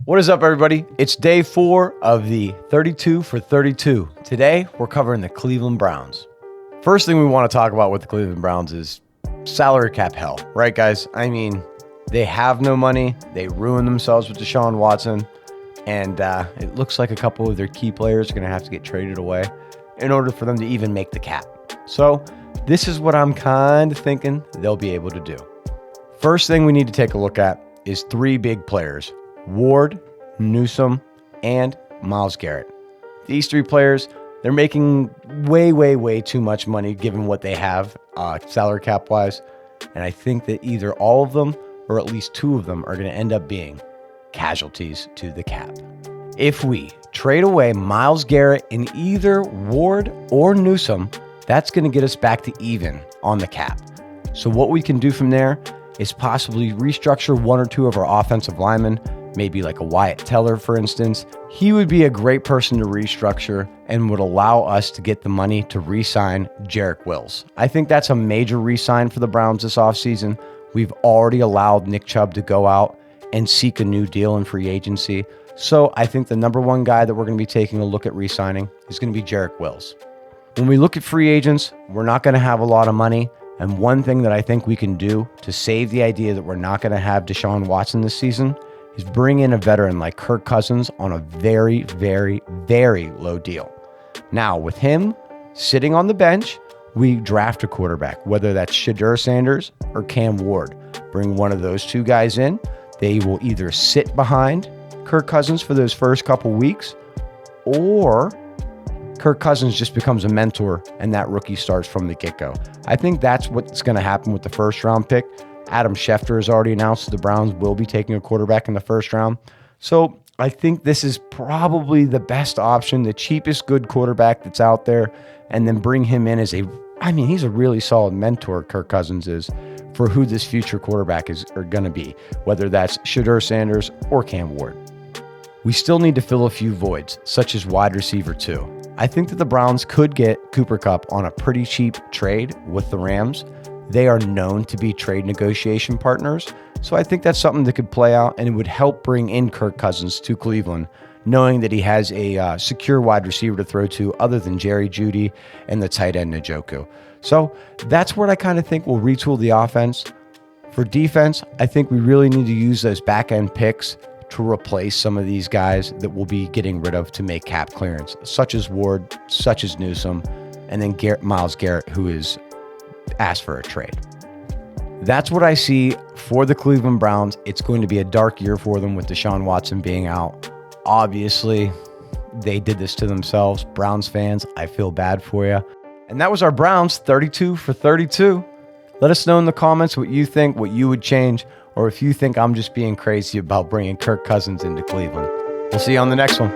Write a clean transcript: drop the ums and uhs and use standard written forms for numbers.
What is up, everybody? It's day 4 of the 32 for 32. Today, we're covering the Cleveland Browns. First thing we want to talk about with the Cleveland Browns is salary cap hell, right, guys? I mean, they have no money. They ruined themselves with Deshaun Watson. And it looks like a couple of their key players are going to have to get traded away in order for them to even make the cap. So this is what I'm kind of thinking they'll be able to do. First thing we need to take a look at is 3 big players: Ward, Newsome, and Myles Garrett. These 3 players, they're making way too much money given what they have salary cap wise. And I think that either all of them or at least 2 of them are going to end up being casualties to the cap. If we trade away Myles Garrett in either Ward or Newsome, that's going to get us back to even on the cap. So what we can do from there is possibly restructure 1 or 2 of our offensive linemen, maybe like a Wyatt Teller, for instance. He would be a great person to restructure and would allow us to get the money to re-sign Jarek Wills. I think that's a major re-sign for the Browns this offseason. We've already allowed Nick Chubb to go out and seek a new deal in free agency. So I think the number 1 guy that we're going to be taking a look at re-signing is going to be Jarek Wills. When we look at free agents, we're not going to have a lot of money. And one thing that I think we can do to save the idea that we're not going to have Deshaun Watson this season is bring in a veteran like Kirk Cousins on a very low deal. Now, with him sitting on the bench, we draft a quarterback, whether that's Shedeur Sanders or Cam Ward. Bring one of those 2 guys in. They will either sit behind Kirk Cousins for those first couple weeks, or Kirk Cousins just becomes a mentor and that rookie starts from the get-go. I think that's what's going to happen with the first round pick. Adam Schefter has already announced that the Browns will be taking a quarterback in the first round. So I think this is probably the best option, the cheapest good quarterback that's out there, and then bring him in as he's a really solid mentor, Kirk Cousins is, for who this future quarterback is going to be, whether that's Shedeur Sanders or Cam Ward. We still need to fill a few voids, such as wide receiver 2. I think that the Browns could get Cooper Kupp on a pretty cheap trade with the Rams. They are known to be trade negotiation partners, so I think that's something that could play out, and it would help bring in Kirk Cousins to Cleveland, knowing that he has a secure wide receiver to throw to other than Jerry Jeudy and the tight end Njoku. So that's what I kind of think will retool the offense. For defense, I think we really need to use those back-end picks to replace some of these guys that we'll be getting rid of to make cap clearance, such as Ward, such as Newsome, and then Myles Garrett, who is asked for a trade. That's what I see for the Cleveland Browns. It's going to be a dark year for them with Deshaun Watson being out. Obviously, they did this to themselves. Browns fans, I feel bad for you. And that was our Browns 32 for 32. Let us know in the comments what you think, what you would change, or if you think I'm just being crazy about bringing Kirk Cousins into Cleveland. We'll see you on the next one.